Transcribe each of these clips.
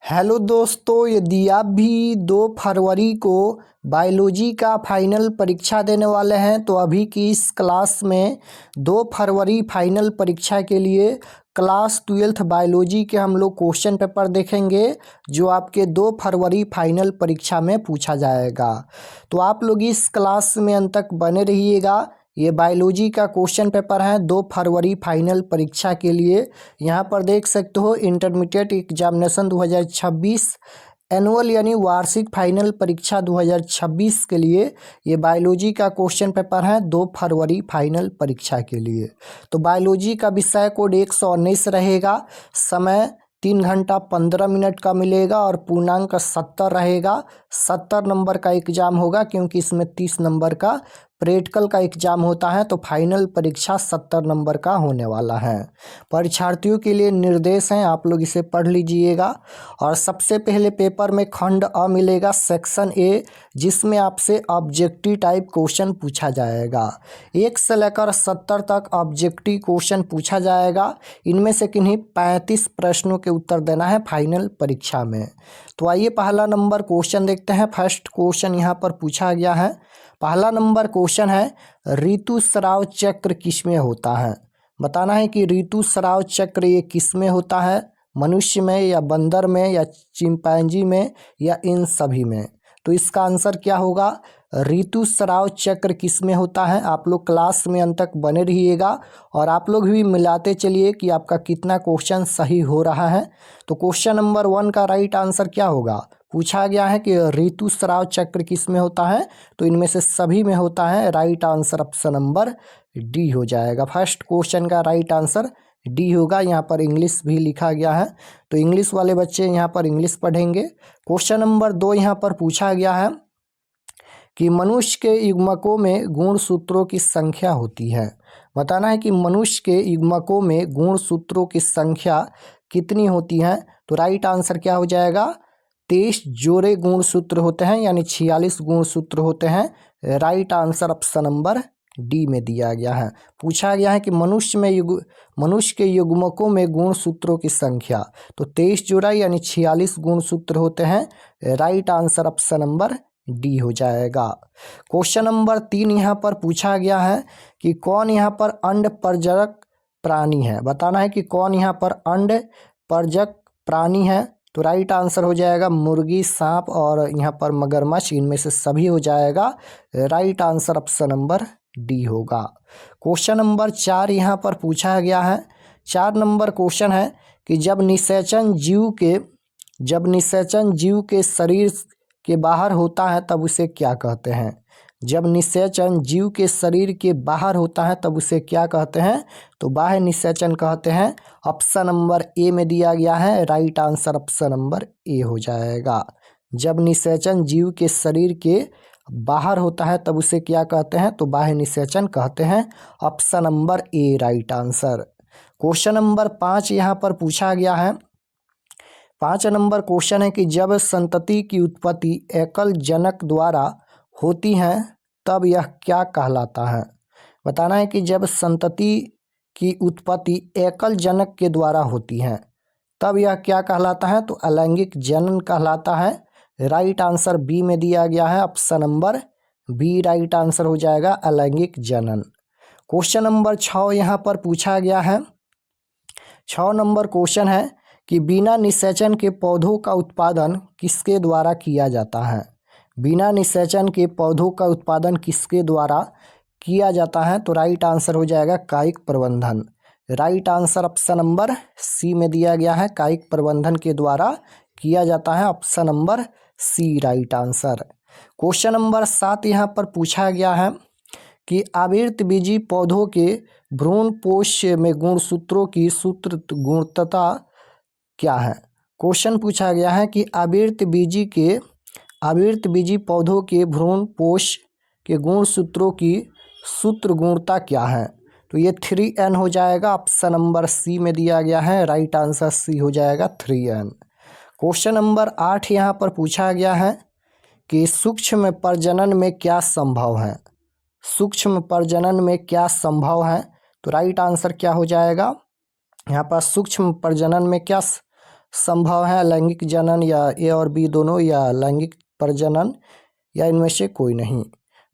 Hello दोस्तों, यदि आप भी 2 फरवरी को बायोलॉजी का फाइनल परीक्षा देने वाले हैं तो अभी की इस क्लास में 2 फरवरी फाइनल परीक्षा के लिए क्लास 12th बायोलॉजी के हम लोग क्वेश्चन पेपर देखेंगे जो आपके 2 फरवरी फाइनल परीक्षा में पूछा जाएगा। तो आप लोग इस क्लास में अंत तक बने रहिएगा। ये बायोलॉजी का क्वेश्चन पेपर है 2 फरवरी फाइनल परीक्षा के लिए। यहाँ पर देख सकते हो इंटरमीडिएट एग्जामिनेशन 2026 एनुअल यानी वार्षिक फाइनल परीक्षा 2026 के लिए ये बायोलॉजी का क्वेश्चन पेपर है 2 फरवरी फाइनल परीक्षा के लिए। तो बायोलॉजी का विषय कोड 119 रहेगा, समय 3 घंटा 15 मिनट का मिलेगा और पूर्णांक 70 रहेगा। 70 नंबर का एग्जाम होगा क्योंकि इसमें 30 नंबर का प्रैक्टिकल का एग्जाम होता है, तो फाइनल परीक्षा 70 नंबर का होने वाला है। परीक्षार्थियों के लिए निर्देश हैं, आप लोग इसे पढ़ लीजिएगा। और सबसे पहले पेपर में खंड अ मिलेगा सेक्शन ए, जिसमें आपसे ऑब्जेक्टिव टाइप क्वेश्चन पूछा जाएगा। 1 से लेकर 70 तक ऑब्जेक्टिव क्वेश्चन पूछा जाएगा। इनमें से किन्हीं 35 प्रश्नों के उत्तर देना है फाइनल परीक्षा में। तो आइए पहला नंबर क्वेश्चन देखते हैं। फर्स्ट क्वेश्चन यहाँ पर पूछा गया है। पहला नंबर क्वेश्चन है, ऋतुस्राव चक्र किसमें होता है? बताना है कि ऋतुस्राव चक्र ये किसमें होता है, मनुष्य में या बंदर में या चिंपैंजी में या इन सभी में। तो इसका आंसर क्या होगा? ऋतुस्राव चक्र किसमें होता है? आप लोग क्लास में अंत तक बने रहिएगा और आप लोग भी मिलाते चलिए कि आपका कितना क्वेश्चन सही हो रहा है। तो क्वेश्चन नंबर 1 का राइट आंसर क्या होगा? पूछा गया है कि ऋतुस्राव चक्र किसमें होता है, तो इनमें से सभी में होता है। Right answer option number D हो जाएगा। फर्स्ट क्वेश्चन का राइट आंसर डी होगा। यहाँ पर इंग्लिश भी लिखा गया है, तो इंग्लिश वाले बच्चे यहाँ पर इंग्लिश पढ़ेंगे। क्वेश्चन नंबर 2 यहाँ पर पूछा गया है कि मनुष्य के युग्मकों में गुणसूत्रों की संख्या होती है। बताना है कि मनुष्य के युग्मकों में गुणसूत्रों की संख्या कितनी होती है। तो राइट आंसर क्या हो जाएगा? 23 जोड़े गुणसूत्र होते हैं, यानी 46 गुणसूत्र होते हैं। Right answer option number D में दिया गया है। पूछा गया है कि मनुष्य के युग्मकों में गुणसूत्रों की संख्या, तो 23 जोड़ा यानी 46 गुणसूत्र होते हैं। Right answer option number D हो जाएगा। क्वेश्चन नंबर 3 यहाँ पर पूछा गया है कि कौन यहाँ पर अंड परजक प्राणी है। बताना है कि कौन यहाँ पर अंड परजक प्राणी है। तो राइट आंसर हो जाएगा मुर्गी, सांप और यहाँ पर मगरमच्छ, इनमें से सभी हो जाएगा। Right answer option number D होगा। क्वेश्चन नंबर 4 यहाँ पर पूछा गया है। 4 नंबर क्वेश्चन है कि जब निषेचन जीव के शरीर के बाहर होता है तब उसे क्या कहते हैं? जब निषेचन जीव के शरीर के बाहर होता है तब उसे क्या कहते हैं? तो बाह्य निषेचन कहते हैं। ऑप्शन नंबर ए में दिया गया है। Right answer option number A हो जाएगा। जब निषेचन जीव के शरीर के बाहर होता है तब उसे क्या कहते हैं? तो बाह्य निषेचन कहते हैं। Option number A right answer. Question number 5 यहाँ पर पूछा गया है। 5 नंबर क्वेश्चन है कि जब संतति की उत्पत्ति एकल जनक द्वारा होती है तब यह क्या कहलाता है? बताना है कि जब संतति की उत्पत्ति एकल जनक के द्वारा होती है तब यह क्या कहलाता है? तो अलैंगिक जनन कहलाता है। राइट आंसर बी में दिया गया है। Option number B right answer हो जाएगा, अलैंगिक जनन। क्वेश्चन नंबर 6 यहाँ पर पूछा गया है। 6 नंबर क्वेश्चन है कि बिना निषेचन के पौधों का उत्पादन किसके द्वारा किया जाता है? बिना निषेचन के पौधों का उत्पादन किसके द्वारा किया जाता है? तो राइट आंसर हो जाएगा कायिक प्रबंधन। Right answer option number C में दिया गया है, कायिक प्रबंधन के द्वारा किया जाता है। Option number C right answer. Question number 7 यहाँ पर पूछा गया है कि आवृतबीजी पौधों के भ्रूण पोष में गुणसूत्रों की सूत्र गुणतता क्या है? क्वेश्चन पूछा गया है कि आवृतबीजी पौधों के भ्रूण पोष के गुणसूत्रों की सूत्र गुणता क्या है? तो ये 3n हो जाएगा। ऑप्शन नंबर सी में दिया गया है। राइट आंसर सी हो जाएगा 3n। क्वेश्चन नंबर 8 यहाँ पर पूछा गया है कि सूक्ष्म प्रजनन में क्या संभव है? सूक्ष्म प्रजनन में क्या संभव है? तो राइट आंसर क्या हो जाएगा? यहाँ पर सूक्ष्म प्रजनन में क्या संभव है, लैंगिक जनन या ए और बी दोनों, या लैंगिक प्रजनन, या इनमें से कोई नहीं।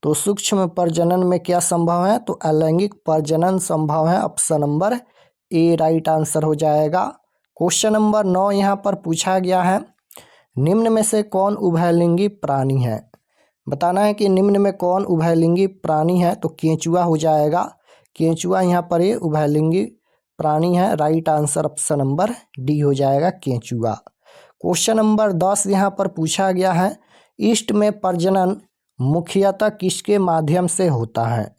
तो सूक्ष्म प्रजनन में क्या संभव है, तो अलैंगिक प्रजनन संभव है। Option number A right answer हो जाएगा। क्वेश्चन नंबर 9 यहाँ पर पूछा गया है, निम्न में से कौन उभयलिंगी प्राणी है। बताना है कि निम्न में कौन उभयलिंगी प्राणी है, तो केंचुआ हो जाएगा। केंचुआ यहाँ पर ये उभयलिंगी प्राणी है। Right answer option number D हो जाएगा, केंचुआ। क्वेश्चन नंबर 10 यहाँ पर पूछा गया है, ईस्ट में प्रजनन मुख्यतः किसके माध्यम से होता है।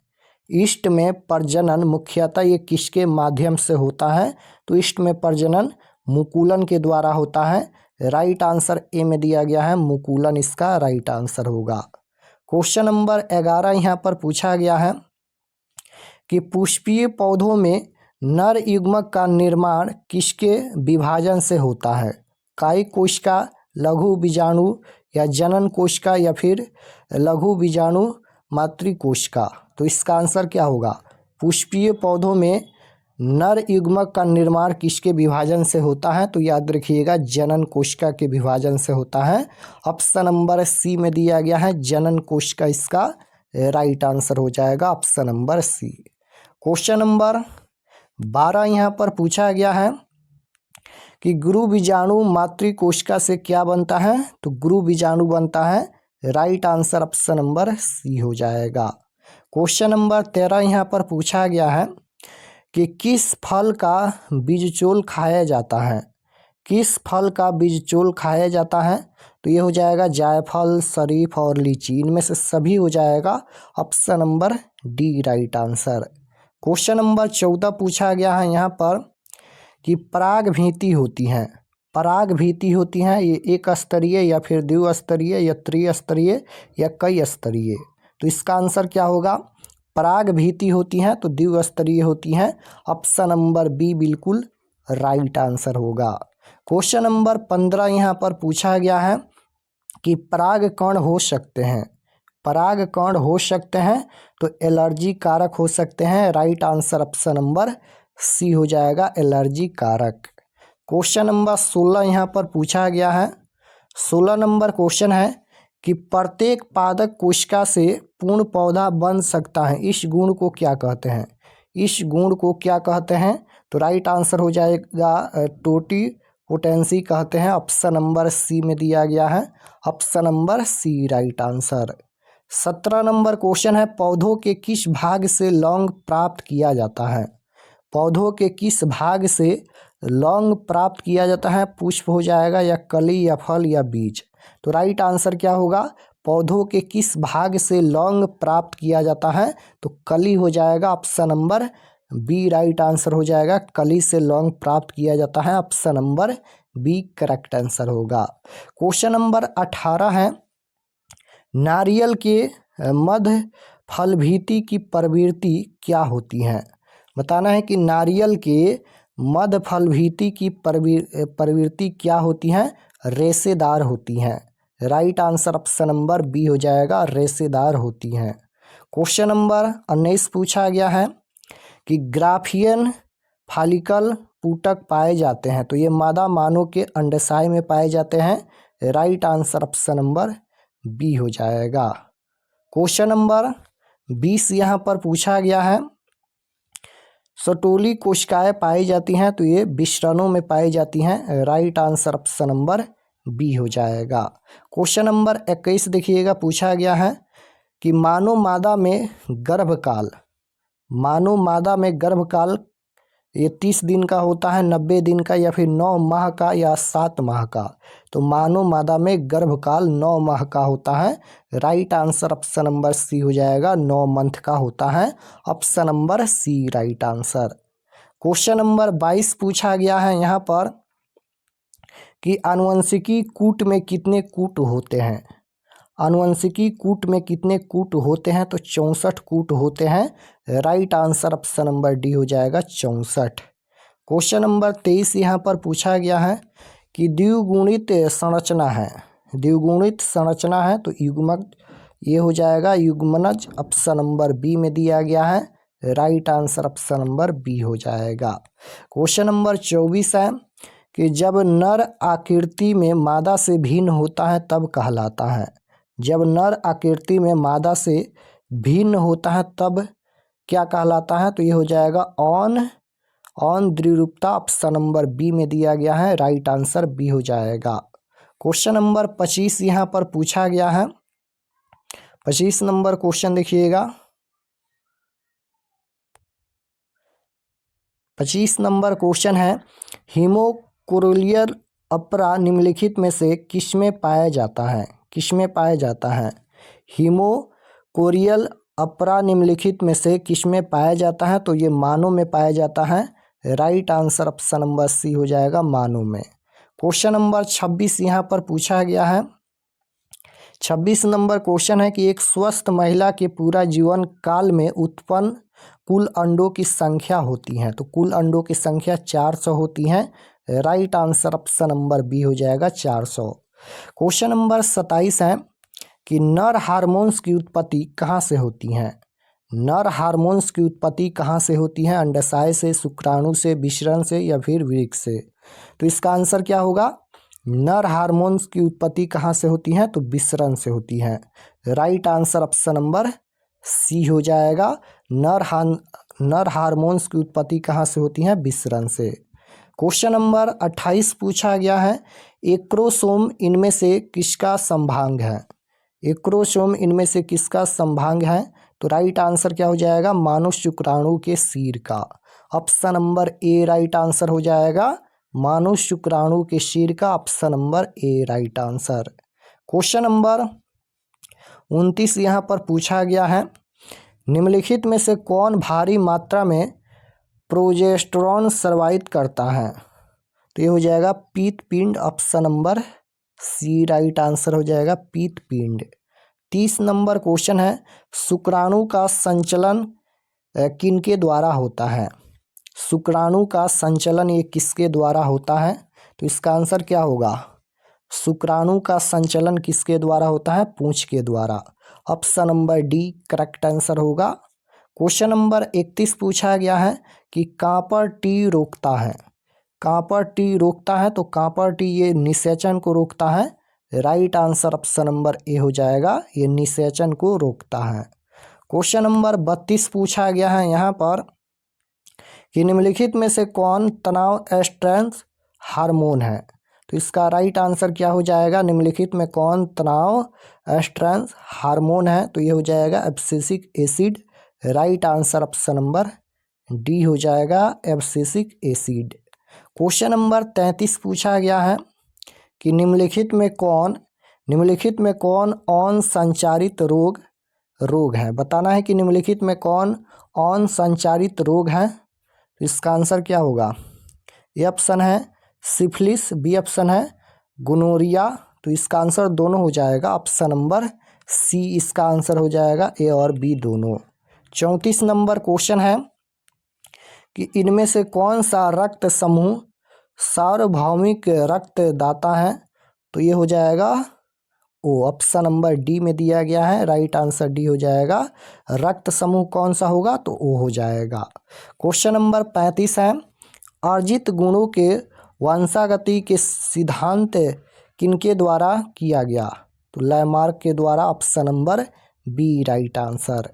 ईस्ट में प्रजनन मुख्यतः ये किसके माध्यम से होता है, तो ईस्ट में प्रजनन मुकुलन के द्वारा होता है। राइट आंसर ए में दिया गया है, मुकुलन इसका राइट आंसर होगा। क्वेश्चन नंबर 11 यहाँ पर पूछा गया है कि पुष्पीय पौधों में नर युग्मक का निर्माण किसके विभाजन से होता है। कायिक कोशिका, लघु बीजाणु, या जनन कोशिका, या फिर लघु बीजाणु मातृकोशिका। तो इसका आंसर क्या होगा, पुष्पीय पौधों में नर युग्मक का निर्माण किसके विभाजन से होता है, तो याद रखिएगा जनन कोशिका के विभाजन से होता है। ऑप्शन नंबर सी में दिया गया है, जनन कोशिका इसका राइट आंसर हो जाएगा, option number C. Question number 12 यहाँ पर पूछा गया है कि गुरु बीजाणु मातृकोशिका से क्या बनता है, तो गुरु बीजाणु बनता है। Right answer option number C हो जाएगा। क्वेश्चन नंबर 13 यहाँ पर पूछा गया है कि किस फल का बीजचोल खाया जाता है। किस फल का बीजचोल खाया जाता है, तो ये हो जाएगा जायफल, शरीफ और लीची, इनमें से सभी हो जाएगा। Option number D right answer. Question number 14 पूछा गया है यहाँ पर कि पराग भीति होती हैं। पराग भीति होती हैं ये एक स्तरीय, या फिर द्विस्तरीय, या त्रिस्तरीय, या कई स्तरीय। तो इसका आंसर क्या होगा, पराग भीति होती हैं तो द्विस्तरीय होती हैं। ऑप्शन नंबर बी बिल्कुल राइट आंसर होगा। क्वेश्चन नंबर 15 यहाँ पर पूछा गया है कि पराग कण हो सकते हैं। पराग कण हो सकते हैं तो एलर्जी कारक हो सकते हैं। Right answer option number C हो जाएगा, एलर्जी कारक। क्वेश्चन नंबर 16 यहाँ पर पूछा गया है। 16 नंबर क्वेश्चन है कि प्रत्येक पादक कोशिका से पूर्ण पौधा बन सकता है, इस गुण को क्या कहते हैं। इस गुण को क्या कहते हैं, तो राइट आंसर हो जाएगा टोटी पोटेंसी कहते हैं। ऑप्शन नंबर सी में दिया गया है, option number C right answer. 17 number question है, पौधों के किस भाग से लौंग प्राप्त किया जाता है। पौधों के किस भाग से लौंग प्राप्त किया जाता है, पुष्प हो जाएगा, या कली, या फल, या बीज। तो राइट आंसर क्या होगा, पौधों के किस भाग से लौंग प्राप्त किया जाता है, तो कली हो जाएगा। Option number B right answer हो जाएगा, कली से लौंग प्राप्त किया जाता है। Option number B correct answer होगा। क्वेश्चन नंबर 18 है, नारियल के मध्य फलभीति की प्रवृत्ति क्या होती है। बताना है कि नारियल के मध्य फलभीति की प्रवृत्ति क्या होती है, रेशेदार होती हैं। Right answer option number B हो जाएगा, रेशेदार होती हैं। क्वेश्चन नंबर 19 पूछा गया है कि ग्राफियन फॉलिकल पुटक पाए जाते हैं, तो ये मादा मानव के अंडाशय में पाए जाते हैं। Right answer option number B हो जाएगा। क्वेश्चन नंबर 20 यहाँ पर पूछा गया है, सटोली कोशिकाएं पाई जाती हैं, तो ये विषरणों में पाई जाती हैं। Right answer option number B हो जाएगा। क्वेश्चन नंबर 21 देखिएगा, पूछा गया है कि मानव मादा में गर्भकाल, मानव मादा में गर्भकाल ये 30 दिन का होता है, 90 दिन का, या फिर 9 माह का, या 7 माह का। तो मानव मादा में गर्भकाल 9 माह का होता है। Right answer option number C हो जाएगा, 9 मंथ का होता है। Option number C right answer. Question number 22 पूछा गया है यहाँ पर कि आनुवंशिकी कूट में कितने कूट होते हैं। आनुवंशिकी कूट में कितने कूट होते हैं, तो 64 कूट होते हैं। Right answer option number D हो जाएगा, 64। क्वेश्चन नंबर 23 यहाँ पर पूछा गया है कि द्विगुणित संरचना है। द्विगुणित संरचना है तो युग्मक ये हो जाएगा, युग्मनज। ऑप्शन नंबर बी में दिया गया है। Right answer option number B हो जाएगा। क्वेश्चन नंबर 24 है कि जब नर आकृति में मादा से भिन्न होता है तब कहलाता है। जब नर आकृति में मादा से भिन्न होता है तब क्या कहलाता है? तो ये हो जाएगा ऑन द्विरूपता। ऑप्शन नंबर बी में दिया गया है, राइट आंसर बी हो जाएगा। क्वेश्चन नंबर 25 यहाँ पर पूछा गया है। 25 नंबर क्वेश्चन देखिएगा। 25 नंबर क्वेश्चन है, हीमोकोरियल अपरा निम्नलिखित में से किसमें पाया जाता है? किसमें पाया जाता है? हीमोकोरियल अपरा निम्नलिखित में से किसमें पाया जाता है? तो ये मानव में पाया जाता है, right answer option number C हो जाएगा, मानव में। क्वेश्चन नंबर 26 यहाँ पर पूछा गया है। 26 नंबर क्वेश्चन है कि एक स्वस्थ महिला के पूरा जीवन काल में उत्पन्न कुल अंडों की संख्या होती है। तो कुल अंडों की संख्या 400 होती है, right answer option number B हो जाएगा, 400। क्वेश्चन नंबर 27 है कि नर हार्मोन्स की उत्पत्ति कहाँ से होती है? नर हार्मोन्स की उत्पत्ति कहाँ से होती है? अंडाशय से, शुक्राणु से, विसरण से या फिर वृक्क से? तो इसका आंसर क्या होगा? नर हार्मोन्स की उत्पत्ति कहाँ से होती है? तो विसरण से होती है, right answer option number C हो जाएगा। नर हार्मोन्स की उत्पत्ति कहाँ से होती है? विसरण से। क्वेश्चन नंबर 28 पूछा गया है, एक्रोसोम इनमें से किसका समभाग है? एक्रोसोम इनमें से किसका समभाग है? तो राइट आंसर क्या हो जाएगा? मानव शुक्राणु के सिर का। Option number A right answer हो जाएगा, मानव शुक्राणु के सिर का, option number A right answer. Question number 29 यहाँ पर पूछा गया है, निम्नलिखित में से कौन भारी मात्रा में प्रोजेस्टेरॉन स्रावित करता है? तो ये हो जाएगा पीतपिंड, option number C right answer हो जाएगा, पीतपिंड। 30 नंबर क्वेश्चन है, शुक्राणु का संचलन किनके द्वारा होता है? शुक्राणु का संचलन ये किसके द्वारा होता है? तो इसका आंसर क्या होगा? शुक्राणु का संचलन किसके द्वारा होता है? पूंछ के द्वारा, option number D correct answer होगा। क्वेश्चन नंबर 31 पूछा गया है कि कॉपर टी रोकता है। कॉपर टी रोकता है, तो कॉपर टी ये निषेचन को रोकता है, right answer option number A हो जाएगा, ये निषेचन को रोकता है। क्वेश्चन नंबर 32 पूछा गया है यहाँ पर कि निम्नलिखित में से कौन तनाव स्ट्रेस हार्मोन है? तो इसका राइट आंसर क्या हो जाएगा? निम्नलिखित में कौन तनाव स्ट्रेस हार्मोन है? तो ये हो जाएगा abscisic acid, right answer option number D हो जाएगा, एब्सिसिक एसिड। क्वेश्चन नंबर 33 पूछा गया है कि निम्नलिखित में कौन ऑन संचारित रोग है? बताना है कि निम्नलिखित में कौन ऑन संचारित रोग है। तो इसका आंसर क्या होगा? ए ऑप्शन है सिफिलिस, बी ऑप्शन है गोनोरिया। तो इसका आंसर दोनों हो जाएगा, ऑप्शन नंबर सी इसका आंसर हो जाएगा, ए और बी दोनों। 34 नंबर क्वेश्चन है कि इनमें से कौन सा रक्त समूह सार्वभौमिक रक्तदाता है? तो ये हो जाएगा ओ, ऑप्शन नंबर डी में दिया गया है, राइट आंसर डी हो जाएगा। रक्त समूह कौन सा होगा? तो ओ हो जाएगा। क्वेश्चन नंबर 35 है, अर्जित गुणों के वंशागति के सिद्धांत किनके द्वारा किया गया? तो लैमार्क के द्वारा, option number B right answer.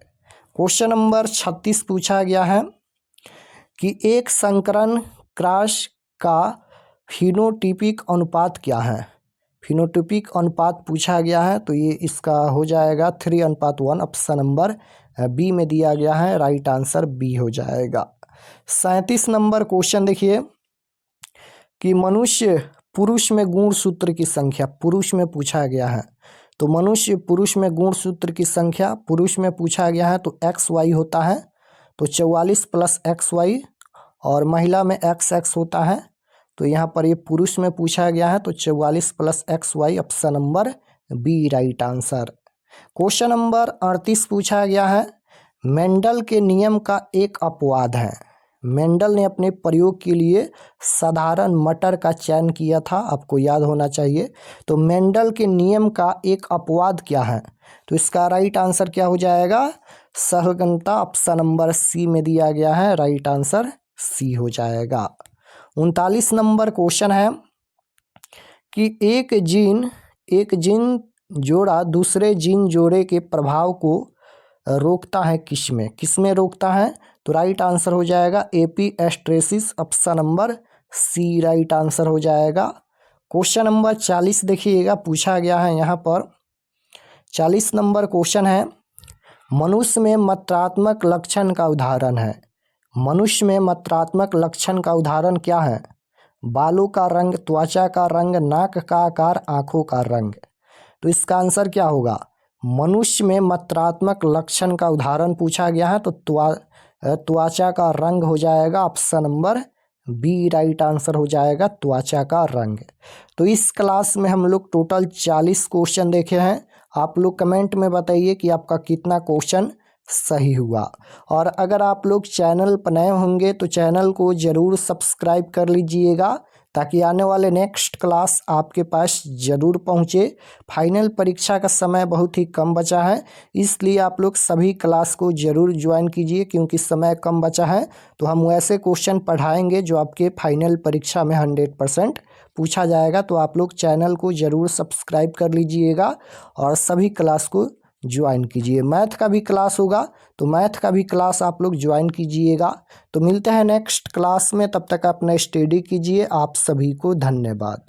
Question number 36 पूछा गया है कि एक संकरण क्रॉस का फिनोटिपिक अनुपात क्या है? फिनोटिपिक अनुपात पूछा गया है, तो ये इसका हो जाएगा 3:1, ऑप्शन नंबर बी में दिया गया है, राइट आंसर बी हो जाएगा। 37 नंबर क्वेश्चन देखिए कि मनुष्य पुरुष में गुणसूत्र की संख्या, पुरुष में पूछा गया है। तो मनुष्य पुरुष में गुणसूत्र की संख्या पुरुष में पूछा गया है, तो XY होता है, तो 44 + XY, और महिला में XX होता है। तो यहाँ पर ये पुरुष में पूछा गया है, तो 44 + XY, option number B right answer. Question number 38 पूछा गया है, मेंडल के नियम का एक अपवाद है। मेंडल ने अपने प्रयोग के लिए साधारण मटर का चयन किया था, आपको याद होना चाहिए। तो मेंडल के नियम का एक अपवाद क्या है? तो इसका राइट आंसर क्या हो जाएगा? सहगनता, ऑप्शन नंबर सी में दिया गया है, राइट आंसर सी हो जाएगा। 39 नंबर क्वेश्चन है कि एक जीन जोड़ा दूसरे जीन जोड़े के प्रभाव को रोकता है किस में रोकता है? तो राइट आंसर हो जाएगा एपीएस्ट्रेसिस, option number C right answer हो जाएगा। क्वेश्चन नंबर 40 देखिएगा, पूछा गया है यहाँ पर 40 नंबर क्वेश्चन है, मनुष्य में मात्रात्मक लक्षण का उदाहरण है। मनुष्य में मात्रात्मक लक्षण का उदाहरण क्या है? बालों का रंग, त्वचा का रंग, नाक का आकार, आँखों का रंग। तो इसका आंसर क्या होगा? मनुष्य में मात्रात्मक लक्षण का उदाहरण पूछा गया है तो त्वचा का रंग हो जाएगा, option number B right answer हो जाएगा, त्वचा का रंग। तो इस क्लास में हम लोग टोटल 40 क्वेश्चन देखे हैं। आप लोग कमेंट में बताइए कि आपका कितना क्वेश्चन सही हुआ। और अगर आप लोग चैनल पर नए होंगे तो चैनल को ज़रूर सब्सक्राइब कर लीजिएगा ताकि आने वाले नेक्स्ट क्लास आपके पास ज़रूर पहुँचे। फाइनल परीक्षा का समय बहुत ही कम बचा है, इसलिए आप लोग सभी क्लास को ज़रूर ज्वाइन कीजिए क्योंकि समय कम बचा है। तो हम वैसे क्वेश्चन पढ़ाएंगे जो आपके फाइनल परीक्षा में 100% पूछा जाएगा। तो आप लोग चैनल को ज़रूर सब्सक्राइब कर लीजिएगा और सभी क्लास को ज्वाइन कीजिए। मैथ का भी क्लास होगा तो मैथ का भी क्लास आप लोग ज्वाइन कीजिएगा। तो मिलते हैं नेक्स्ट क्लास में, तब तक अपना स्टडी कीजिए। आप सभी को धन्यवाद।